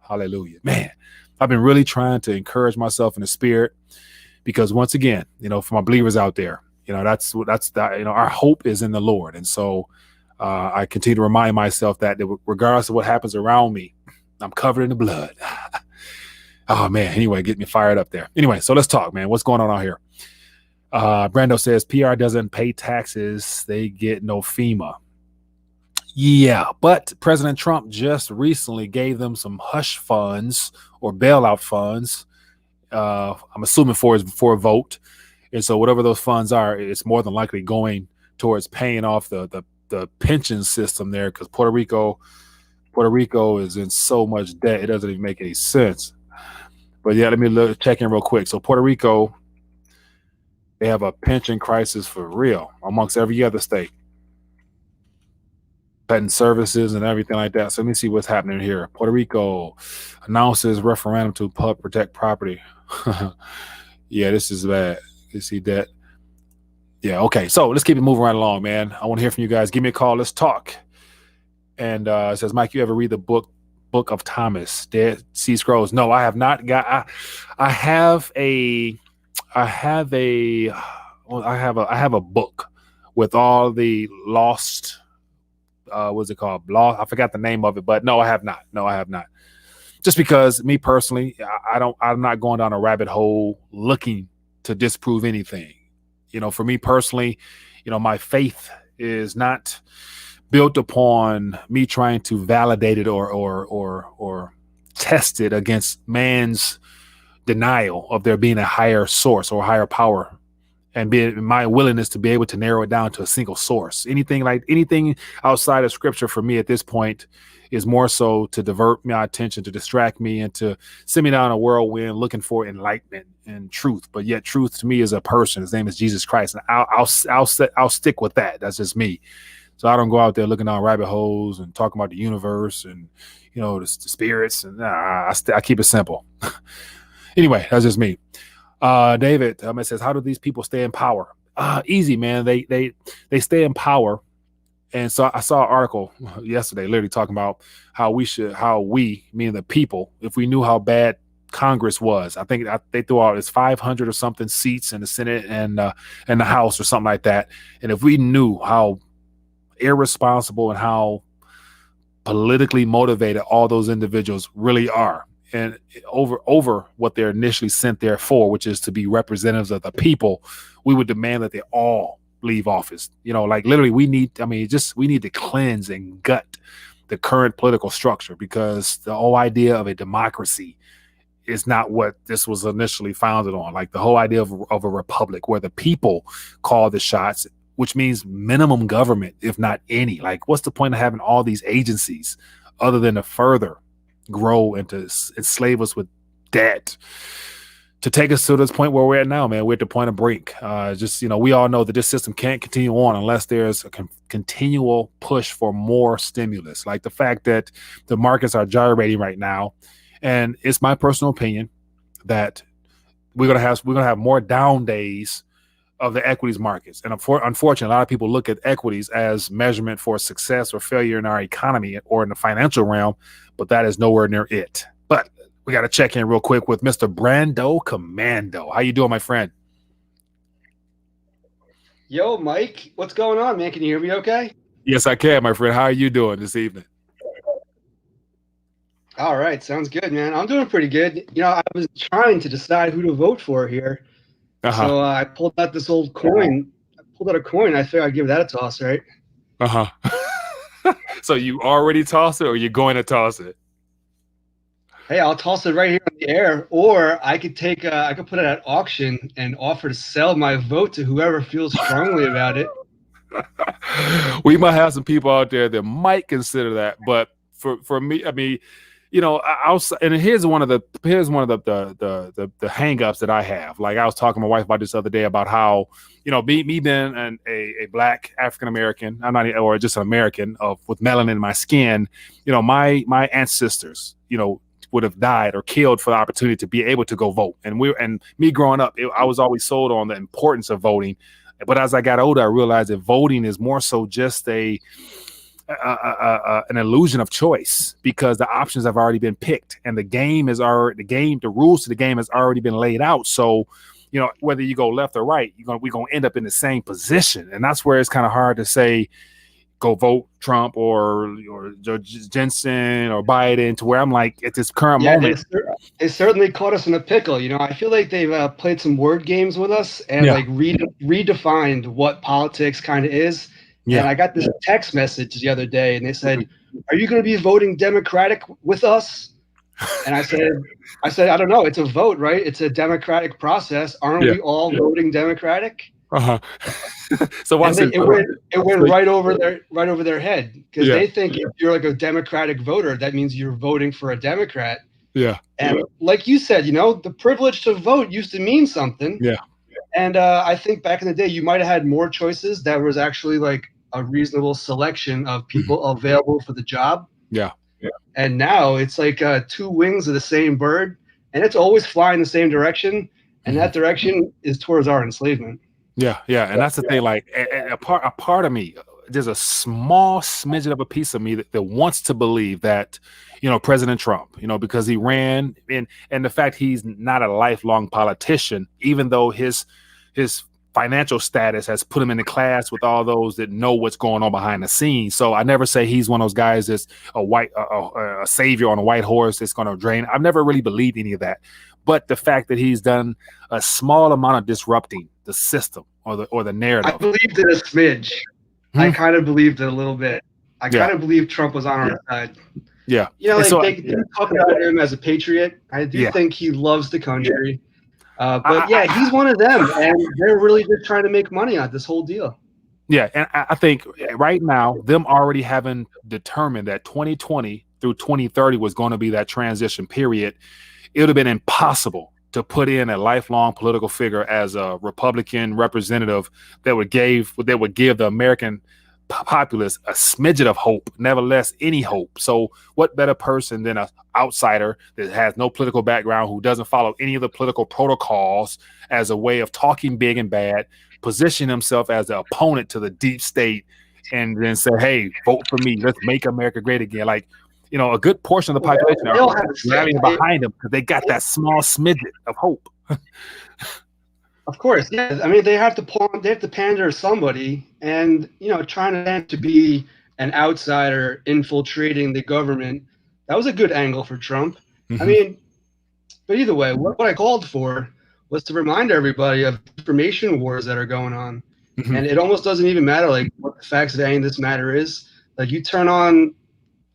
Hallelujah, man. I've been really trying to encourage myself in the spirit because once again, for my believers out there. That's our hope is in the Lord. And so I continue to remind myself that regardless of what happens around me, I'm covered in the blood. Oh, man. Anyway, get me fired up there. Anyway, so let's talk, man. What's going on out here? Brando says PR doesn't pay taxes. They get no FEMA. Yeah, but President Trump just recently gave them some hush funds or bailout funds. I'm assuming for a vote. And so whatever those funds are, it's more than likely going towards paying off the pension system there because Puerto Rico is in so much debt. It doesn't even make any sense. But yeah, let me check in real quick. So Puerto Rico, they have a pension crisis for real amongst every other state. Cutting services and everything like that. So let me see what's happening here. Puerto Rico announces referendum to protect property. Yeah, this is bad. You see that? Yeah, okay. So let's keep it moving right along, man. I want to hear from you guys. Give me a call. Let's talk. And it says, Mike, you ever read the book of Thomas, Dead Sea Scrolls? No, I have not got. I have a book with all the lost. What's it called? I forgot the name of it, but no, I have not. Just because me personally, I'm not going down a rabbit hole looking to disprove anything. For me personally, my faith is not built upon me trying to validate it or test it against man's denial of there being a higher source or higher power and my willingness to be able to narrow it down to a single source. Anything outside of scripture for me at this point is more so to divert my attention, to distract me, and to send me down a whirlwind looking for enlightenment and truth. But yet truth to me is a person. His name is Jesus Christ. And I'll stick with that. That's just me. So I don't go out there looking down rabbit holes and talking about the universe and, the spirits. And I keep it simple. Anyway, that's just me. David it says, how do these people stay in power? Easy, man. They stay in power. And so I saw an article yesterday literally talking about how we, meaning the people, if we knew how bad Congress was, I think they threw out 500 or something seats in the Senate and the House or something like that. And if we knew how irresponsible and how politically motivated all those individuals really are, and over what they're initially sent there for, which is to be representatives of the people, we would demand that they all leave office. Like literally we need to cleanse and gut the current political structure because the whole idea of a democracy is not what this was initially founded on. Like the whole idea of a republic where the people call the shots, which means minimum government, if not any. Like what's the point of having all these agencies other than to further grow and to enslave us with debt to take us to this point where we're at now, man? We're at the point of brink. We all know that this system can't continue on unless there's a continual push for more stimulus. Like the fact that the markets are gyrating right now. And it's my personal opinion that we're going to have more down days of the equities markets. And unfortunately, a lot of people look at equities as measurement for success or failure in our economy or in the financial realm, but that is nowhere near it. But we got to check in real quick with Mr. Brando Commando. How you doing, my friend? Yo, Mike, what's going on, man? Can you hear me okay? Yes, I can, my friend. How are you doing this evening? All right, sounds good, man. I'm doing pretty good. I was trying to decide who to vote for here, Uh-huh. so I pulled out this old coin. I pulled out a coin. I figured I'd give that a toss, right? Uh-huh. So you already toss it, or you're going to toss it? Hey, I'll toss it right here in the air, or I could I could put it at auction and offer to sell my vote to whoever feels strongly about it. We might have some people out there that might consider that, but for me, I mean, and here's one of the hang-ups that I have. Like, I was talking to my wife about this other day about how, me being a black African American, I'm not, or just an American with melanin in my skin, my ancestors, would have died or killed for the opportunity to be able to go vote. And me growing up, I was always sold on the importance of voting. But as I got older, I realized that voting is more so just an illusion of choice, because the options have already been picked and the rules to the game has already been laid out. So, whether you go left or right, we're gonna end up in the same position, and that's where it's kind of hard to say go vote Trump or Jensen or Biden, to where I'm like, at this current moment. They certainly caught us in a pickle. I feel like they've played some word games with us and like redefined what politics kind of is. Yeah. And I got this text message the other day, and they said, "Are you going to be voting Democratic with us?" And I said, "I don't know. It's a vote, right? It's a democratic process. Aren't we all voting Democratic?" Uh-huh. So it went right over their head, because they think if you're like a Democratic voter, that means you're voting for a Democrat. Yeah. And like you said, the privilege to vote used to mean something. Yeah. And I think back in the day, you might have had more choices. That was actually like a reasonable selection of people available for the job. Yeah. And now it's like two wings of the same bird, and it's always flying the same direction. And that direction is towards our enslavement. Yeah. And that's the thing. Like, a part of me, there's a small smidgen of a piece of me that wants to believe that, President Trump, because he ran and the fact he's not a lifelong politician, even though his financial status has put him in the class with all those that know what's going on behind the scenes. So I never say he's one of those guys that's a savior on a white horse that's going to drain. I've never really believed any of that. But the fact that he's done a small amount of disrupting the system or the narrative. I believed it a smidge. I kind of believed it a little bit. I kind of believed Trump was on our side. Yeah. They talk about him as a patriot. I do think he loves the country. But he's one of them, and they're really just trying to make money on this whole deal. Yeah, and I think right now, them already having determined that 2020 through 2030 was going to be that transition period, it would have been impossible to put in a lifelong political figure as a Republican representative that would give the American populace a smidget of hope, nevertheless any hope. So what better person than an outsider that has no political background, who doesn't follow any of the political protocols, as a way of talking big and bad, position himself as the opponent to the deep state, and then say, hey, vote for me, let's make America great again. Like, a good portion of the population are rallying behind him because they got that small smidget of hope. Of course, yeah. I mean, they have to pander to somebody, and trying to be an outsider infiltrating the government. That was a good angle for Trump. I mean, but either way, what I called for was to remind everybody of information wars that are going on, and it almost doesn't even matter like what the facts of any of this matter is. Like, you turn on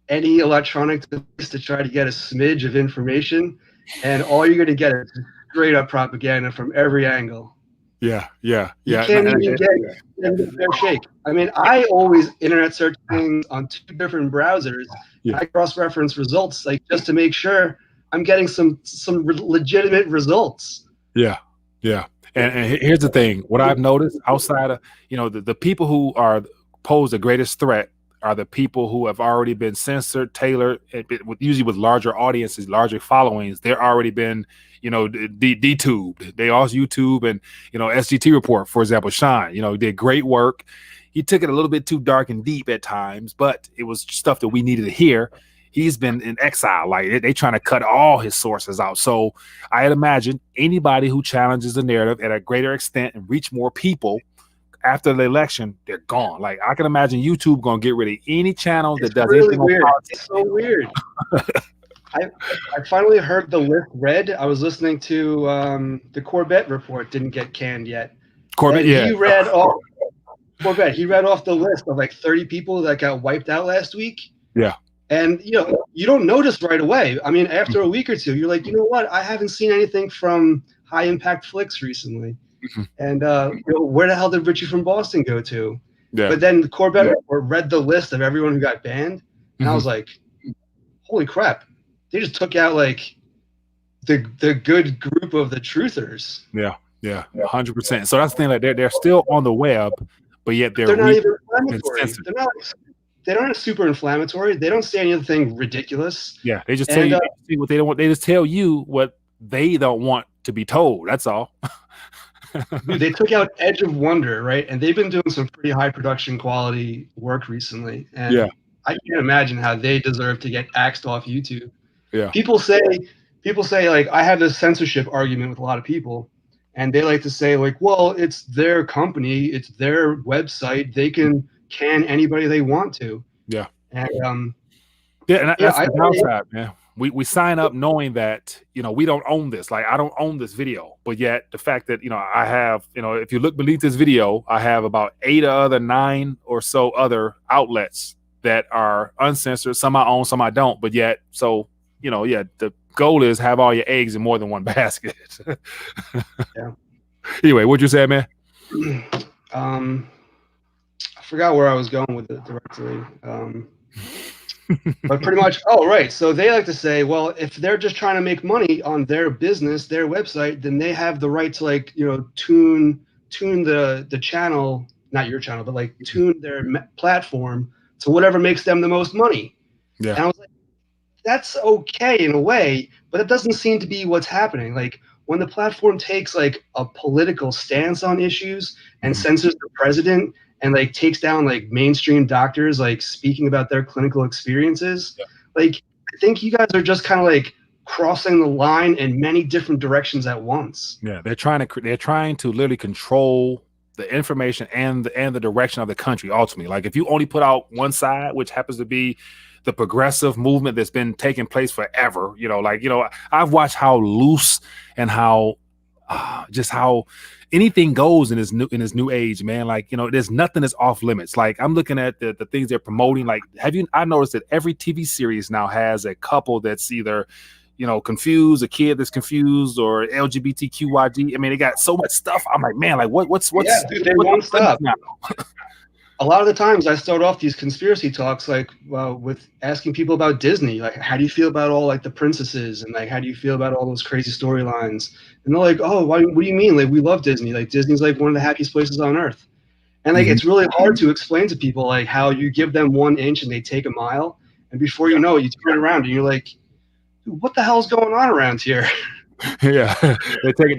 any electronic device to try to get a smidge of information, and all you're going to get is straight up propaganda from every angle. Yeah. You can't even get a fair shake. I mean, I always internet search things on two different browsers. I cross-reference results, like, just to make sure I'm getting some legitimate results. Yeah. And here's the thing: what I've noticed outside of the people who pose the greatest threat are the people who have already been censored, tailored, usually with larger audiences, larger followings. They're already been, detubed. They also YouTube and, SGT report, for example, Sean, did great work. He took it a little bit too dark and deep at times, but it was stuff that we needed to hear. He's been in exile. Like, they trying to cut all his sources out. So I'd imagine anybody who challenges the narrative at a greater extent and reach more people after the election, they're gone. Like I can imagine YouTube gonna get rid of any channel that does really anything on weird. politics. It's so weird. I finally heard the list read. I was listening to the Corbett report didn't get canned yet. Corbett, and yeah. he read off Corbett. He read off the list of like 30 people that got wiped out last week. Yeah. And you don't notice right away. I mean, after a week or two, you're like, you know what? I haven't seen anything from High Impact Flicks recently. Mm-hmm. And where the hell did Richie from Boston go to? Yeah. But then the Corbett report read the list of everyone who got banned, and I was like, holy crap. They just took out like the good group of the truthers. Yeah, 100%. So that's the thing. Like they're still on the web, but yet they're not even inflammatory. censored. They don't super inflammatory. They don't say anything ridiculous. Yeah, they just tell you what they don't want. They just tell you what they don't want to be told. That's all. Dude, they took out Edge of Wonder, right? And they've been doing some pretty high production quality work recently. And I can't imagine how they deserve to get axed off YouTube. Yeah. People say like, I have this censorship argument with a lot of people, and they like to say like, well, it's their company, it's their website, they can anybody they want to. Yeah. And that's the downside, man. We sign up knowing that, we don't own this. Like I don't own this video, but yet the fact that, I have, if you look beneath this video, I have about 9 or so other outlets that are uncensored. Some I own, some I don't, but yet, so, the goal is have all your eggs in more than one basket. Yeah. Anyway, what'd you say, man? I forgot where I was going with it directly. But pretty much, right. So they like to say, well, if they're just trying to make money on their business, their website, then they have the right to like, tune the channel, not your channel, but like tune their platform to whatever makes them the most money. Yeah. And I was like, that's okay in a way, but it doesn't seem to be what's happening. Like when the platform takes like a political stance on issues and censors the president and like takes down like mainstream doctors like speaking about their clinical experiences, like I think you guys are just kind of like crossing the line in many different directions at once. Yeah, they're trying to literally control the information and the direction of the country ultimately. Like if you only put out one side, which happens to be the progressive movement that's been taking place forever, I've watched how loose and how just how anything goes in this new age, man. Like, there's nothing that's off limits. Like I'm looking at the things they're promoting. Like, I noticed that every TV series now has a couple that's either, confused, a kid that's confused, or LGBTQYG. I mean, they got so much stuff. I'm like, man, like what's dude, they won't stop. A lot of the times I start off these conspiracy talks like with asking people about Disney, like how do you feel about all like the princesses, and like how do you feel about all those crazy storylines? And they're like, oh, what do you mean? Like we love Disney. Like Disney's like one of the happiest places on earth. And like it's really hard to explain to people like how you give them 1 inch and they take a mile, and before you know it, you turn around and you're like, dude, what the hell's going on around here? Yeah,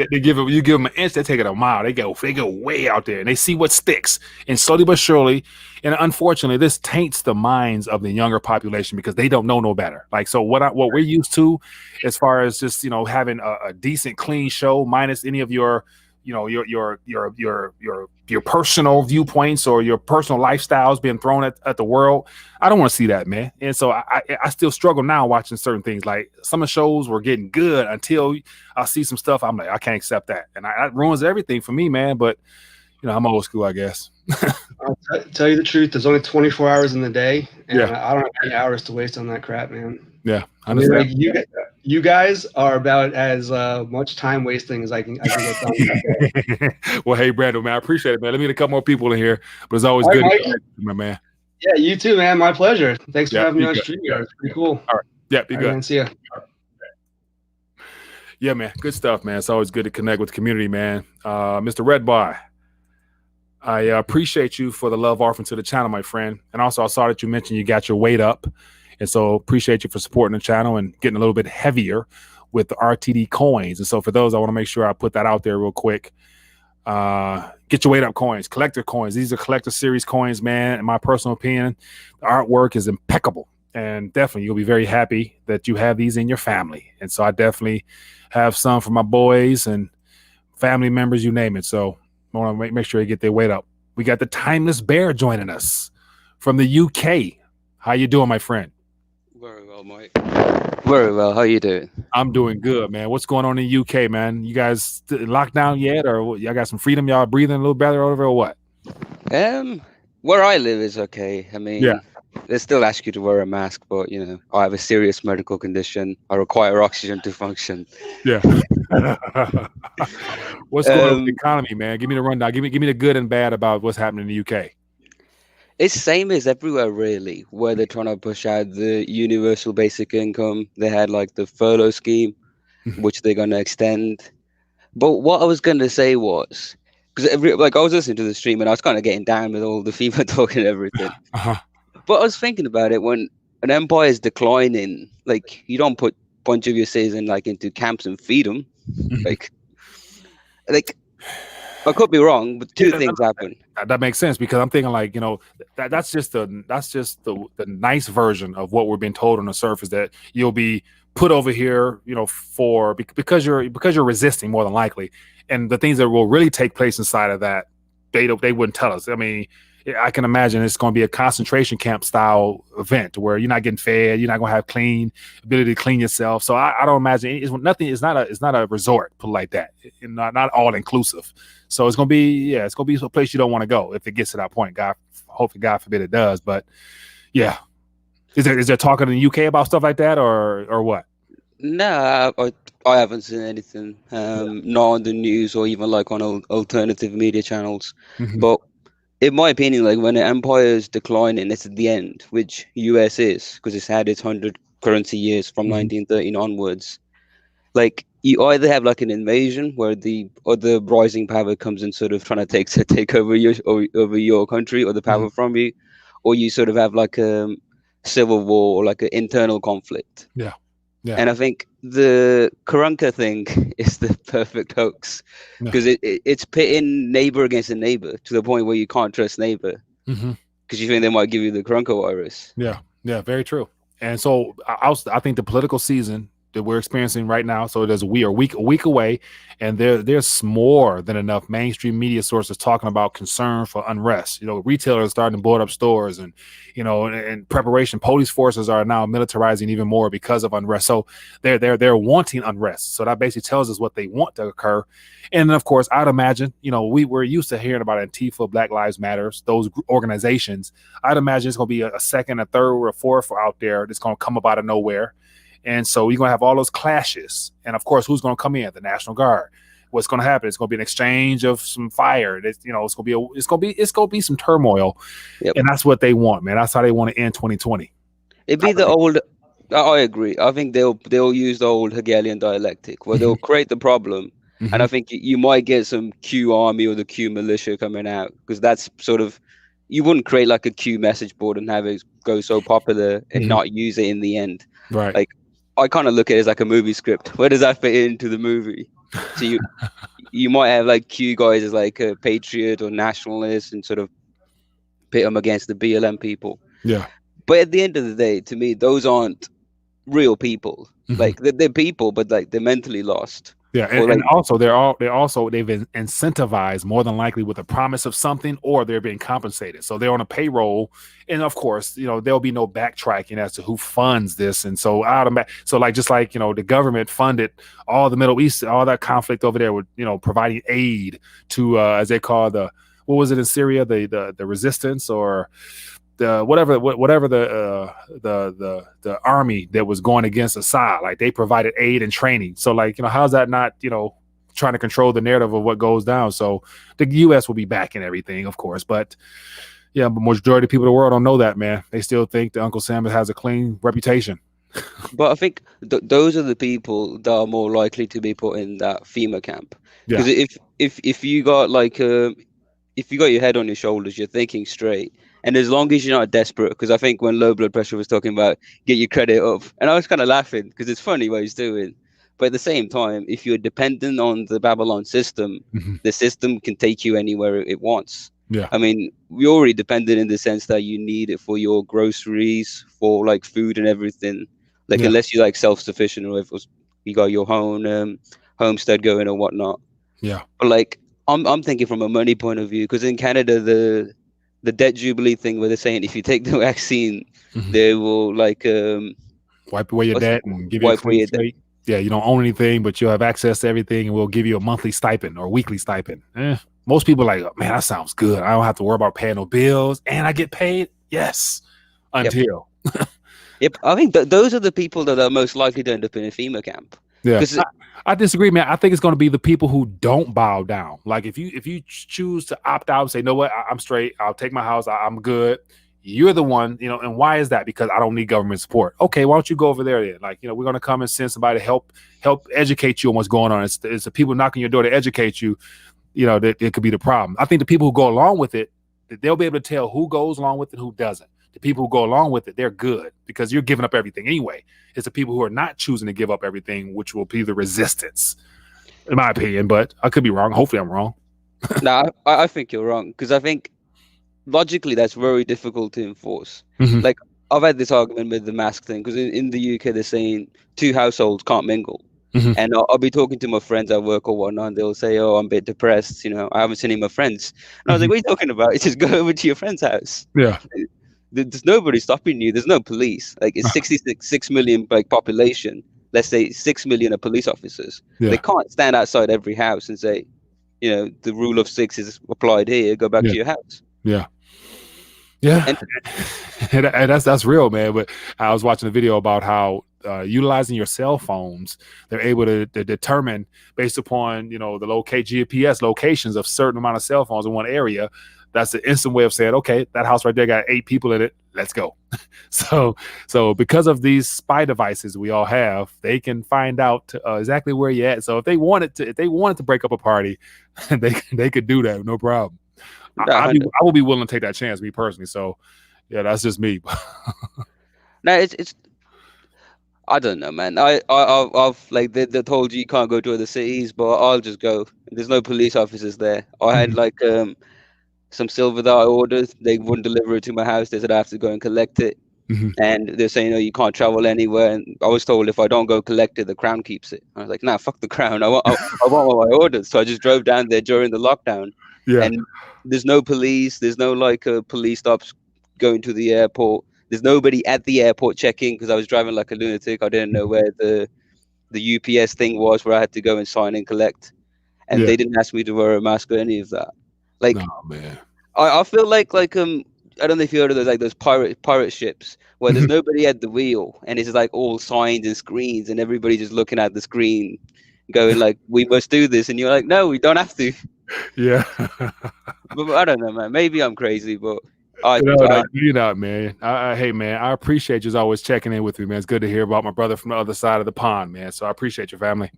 you give them an inch, they take it a mile. They go way out there, and they see what sticks. And slowly but surely, and unfortunately, this taints the minds of the younger population because they don't know no better. Like, so what we're used to, as far as just having a decent, clean show, minus any of your your personal viewpoints or your personal lifestyles being thrown at the world. I don't want to see that, man. And so I still struggle now watching certain things. Like some of the shows were getting good until I see some stuff. I'm like, I can't accept that. And that ruins everything for me, man. But I'm old school, I guess. I'll tell you the truth. There's only 24 hours in the day, and I don't have any hours to waste on that crap, man. Yeah, I understand. Like you guys are about as much time wasting as I can get done. Well, hey, Brandon, man, I appreciate it, man. Let me get a couple more people in here, but it's always good, my man. Yeah, you too, man. My pleasure. Thanks for having me on stream. It was pretty cool. All right. Yeah, be good. Man, see ya. Yeah, man. Good stuff, man. It's always good to connect with the community, man. Mr. Red Bar, I appreciate you for the love offering to the channel, my friend. And also, I saw that you mentioned you got your weight up. And so appreciate you for supporting the channel and getting a little bit heavier with the RTD coins. And so for those, I want to make sure I put that out there real quick. Get your weight up coins, collector coins. These are collector series coins, man. In my personal opinion, the artwork is impeccable. And definitely you'll be very happy that you have these in your family. And so I definitely have some for my boys and family members, you name it. So I want to make sure you get their weight up. We got the Timeless Bear joining us from the UK. How you doing, my friend? Very well, Mike. Very well. How you doing? I'm doing good, man. What's going on in the UK, man? You guys locked down yet, or y'all got some freedom? Y'all breathing a little better over, or what? Where I live is okay. I Yeah. mean, they still ask you to wear a mask, but you know, I have a serious medical condition. I require oxygen to function. Yeah. What's going on with the Um, economy, man? Give me the rundown. Give me the good and bad about what's happening in the UK. it's same as everywhere, really, where they're trying to push out the universal basic income. They had like the furlough scheme, which they're going to extend. But what I was going to say was, because I was listening to the stream and I was kind of getting down with all the FIFA talk and everything. Uh-huh. But I was thinking about it when an empire is declining, like you don't put a bunch of your citizens like into camps and feed them. Like I could be wrong, but two things happen. That makes sense because I'm thinking like, that's just the nice version of what we're being told on the surface, that you'll be put over here, for because you're resisting more than likely, and the things that will really take place inside of that, they wouldn't tell us. I mean, I can imagine it's going to be a concentration camp style event where you're not getting fed, you're not going to have ability to clean yourself. So I don't imagine it's not a resort, put it like that, not all inclusive. So it's going to be a place you don't want to go if it gets to that point. Hopefully, God forbid it does. But yeah, is there talking in the UK about stuff like that or what? No, I haven't seen anything, not on the news or even like on alternative media channels. Mhm. But in my opinion, like when an empire is declining, it's at the end, which US is, because it's had its 100 currency years from 1913 onwards. Like you either have like an invasion where the other rising power comes in, sort of trying to take over your country or the power from you, or you sort of have like a civil war or like an internal conflict. Yeah. And I think the Karanka thing is the perfect hoax because it's pitting neighbor against a neighbor to the point where you can't trust neighbor because you think they might give you the Karanka virus. Yeah, very true. And so I think the political season that we're experiencing right now, so we are a week away, and there's more than enough mainstream media sources talking about concern for unrest. Retailers starting to board up stores, and in preparation, police forces are now militarizing even more because of unrest. So they're wanting unrest. So that basically tells us what they want to occur. And then, of course, I'd imagine, we're used to hearing about Antifa, Black Lives Matters, those organizations. I'd imagine it's going to be a second, a third, or a fourth out there that's going to come up out of nowhere. And so you're going to have all those clashes. And of course, who's going to come in? The National Guard. What's going to happen? It's going to be an exchange of some fire. It's going to be some turmoil. Yep. And that's what they want, man. That's how they want to end 2020. It'd be the old. I agree. I think they'll use the old Hegelian dialectic where they'll create the problem, and I think you might get some Q army or the Q militia coming out because that's sort of, you wouldn't create like a Q message board and have it go so popular and not use it in the end. Right. Like I kind of look at it as like a movie script. Where does that fit into the movie? So you might have like Q guys as like a patriot or nationalist and sort of pit them against the BLM people. Yeah. But at the end of the day, to me, those aren't real people. Like they're people, but like they're mentally lost. Yeah, and also they've been incentivized more than likely with a promise of something, or they're being compensated. So they're on a payroll, and of course, there'll be no backtracking as to who funds this. And so the government funded all the Middle East, all that conflict over there with providing aid to as they call what was it in Syria, the resistance or the whatever the army that was going against Assad, like they provided aid and training. So how's that not trying to control the narrative of what goes down? So the U.S. will be backing everything, of course, but majority of people in the world don't know that, man. They still think that Uncle Sam has a clean reputation. But I think those are the people that are more likely to be put in that FEMA camp. Because if you got if you got your head on your shoulders, you're thinking straight. And as long as you're not desperate, because I think when Low Blood Pressure was talking about get your credit up, and I was kind of laughing because it's funny what he's doing. But at the same time, if you're dependent on the Babylon system, the system can take you anywhere it wants. Yeah. I mean, we're already dependent in the sense that you need it for your groceries, for like food and everything. Like unless you're like self-sufficient or if you got your own homestead going or whatnot. Yeah. But like I'm thinking from a money point of view, because in Canada the debt jubilee thing where they're saying if you take the vaccine, they will like wipe away your debt and give you a wipe away clean your debt. slate. Yeah, you don't own anything, but you'll have access to everything, and we'll give you a monthly stipend or weekly stipend. Most people are like, oh, man, that sounds good. I don't have to worry about paying no bills, and I get paid. Yes, until. Yep, I think those are the people that are most likely to end up in a FEMA camp. Yeah, I disagree, man. I think it's going to be the people who don't bow down. Like if you choose to opt out and say, no, what, I'm straight. I'll take my house. I'm good. You're the one, and why is that? Because I don't need government support. Okay, why don't you go over there then? Like, we're going to come and send somebody to help educate you on what's going on. It's the people knocking your door to educate you, that it could be the problem. I think the people who go along with it, they'll be able to tell who goes along with it and who doesn't. The people who go along with it, they're good because you're giving up everything anyway. It's the people who are not choosing to give up everything, which will be the resistance, in my opinion. But I could be wrong. Hopefully I'm wrong. No, I think you're wrong, because I think logically that's very difficult to enforce. Like, I've had this argument with the mask thing, because in the UK they're saying 2 households can't mingle. And I'll be talking to my friends at work or whatnot, and they'll say, oh, I'm a bit depressed, I haven't seen any of my friends. And I was like, what are you talking about? It's just go over to your friend's house. Yeah. There's nobody stopping you. There's no police. Like, it's 6 million like population. Let's say 6 million are police officers. Yeah. They can't stand outside every house and say, the rule of 6 is applied here. Go back to your house. Yeah. Yeah. And that's real, man. But I was watching a video about how utilizing your cell phones, they're able to determine based upon, the GPS locations of certain amount of cell phones in one area. That's the instant way of saying, okay, that house right there got 8 people in it. Let's go. So because of these spy devices we all have, they can find out exactly where you're at. So if they wanted to break up a party, they could do that, no problem. I will be willing to take that chance, me personally. So yeah, that's just me. No, it's I don't know, man. I've like they told you can't go to other cities, but I'll just go. There's no police officers there. I had like some silver that I ordered. They wouldn't deliver it to my house. They said I have to go and collect it. And they're saying, you can't travel anywhere. And I was told if I don't go collect it, the Crown keeps it. I was like, nah, fuck the Crown. I want what I ordered. So I just drove down there during the lockdown. Yeah. And there's no police. There's no police stops going to the airport. There's nobody at the airport checking, because I was driving like a lunatic. I didn't know where the UPS thing was where I had to go and sign and collect. And they didn't ask me to wear a mask or any of that. Like, no, man. I feel like I don't know if you heard of those pirate ships where there's nobody at the wheel and it's just like all signs and screens and everybody just looking at the screen going like, we must do this, and you're like, no, we don't have to. Yeah. But I don't know, man. Maybe I'm crazy, but you're not, man. Hey, man, I appreciate you always checking in with me, man. It's good to hear about my brother from the other side of the pond, man. So I appreciate your family.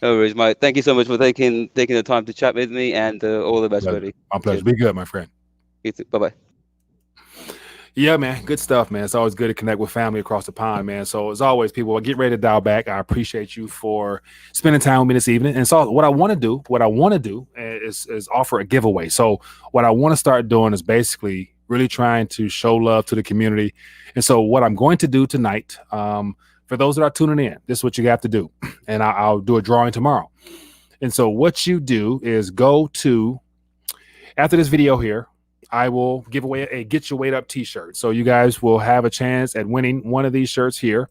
No worries, Mike. Thank you so much for taking the time to chat with me, and all the best, buddy. My pleasure. Cheers. Be good, my friend. You too. Bye-bye. Yeah, man. Good stuff, man. It's always good to connect with family across the pond, man. So as always, people, get ready to dial back. I appreciate you for spending time with me this evening. And so what I want to do is offer a giveaway. So what I want to start doing is basically really trying to show love to the community. And so what I'm going to do tonight, for those that are tuning in, this is what you have to do. And I'll do a drawing tomorrow. And so what you do is go to, after this video here, I will give away a Get Your Weight Up t-shirt. So you guys will have a chance at winning one of these shirts here.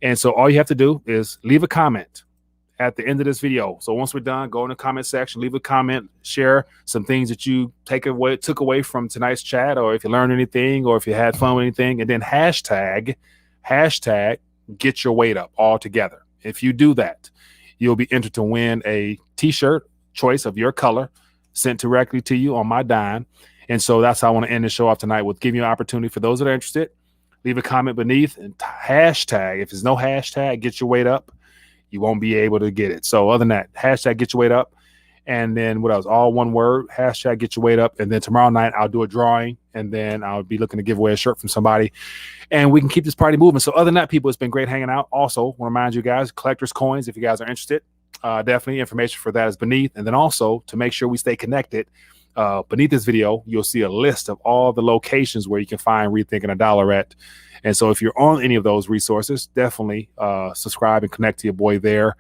And so all you have to do is leave a comment at the end of this video. So once we're done, go in the comment section, leave a comment, share some things that you took away from tonight's chat, or if you learned anything, or if you had fun with anything, and then hashtag Get Your Weight Up all together. If you do that, you'll be entered to win a t-shirt choice of your color sent directly to you on my dime. And so that's how I want to end the show off tonight, with giving you an opportunity for those that are interested. Leave a comment beneath and hashtag. If there's no hashtag Get Your Weight Up, you won't be able to get it. So other than that, hashtag Get Your Weight Up. And then what else? All one word, hashtag Get Your Weight Up. And then tomorrow night I'll do a drawing, and then I'll be looking to give away a shirt from somebody, and we can keep this party moving. So other than that, people, it's been great hanging out. Also, want to remind you guys, collector's coins, if you guys are interested, definitely information for that is beneath. And then also, to make sure we stay connected, beneath this video, you'll see a list of all the locations where you can find Rethinking a Dollar at. And so if you're on any of those resources, definitely subscribe and connect to your boy there.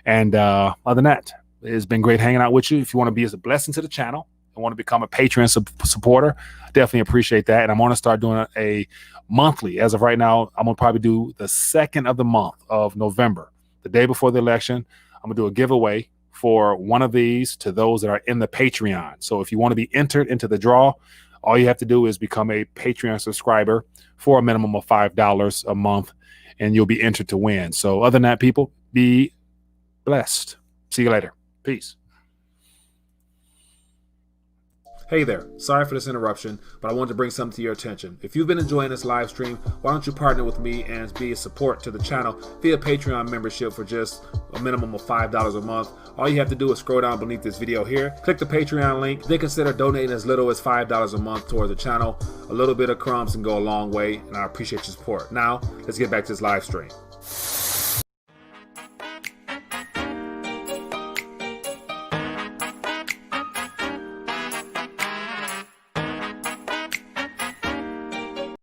And other than that, It's been great hanging out with you. If you want to be as a blessing to the channel and want to become a Patreon supporter, definitely appreciate that. And I'm going to start doing a monthly. As of right now, I'm going to probably do the 2nd of the month of November, the day before the election. I'm going to do a giveaway for one of these to those that are in the Patreon. So if you want to be entered into the draw, all you have to do is become a Patreon subscriber for a minimum of $5 a month, and you'll be entered to win. So other than that, people, be blessed. See you later. Peace. Hey there, sorry for this interruption, but I wanted to bring something to your attention. If you've been enjoying this live stream, why don't you partner with me and be a support to the channel via Patreon membership for just a minimum of $5 a month. All you have to do is scroll down beneath this video here, click the Patreon link, then consider donating as little as $5 a month towards the channel. A little bit of crumbs can go a long way, and I appreciate your support. Now, let's get back to this live stream.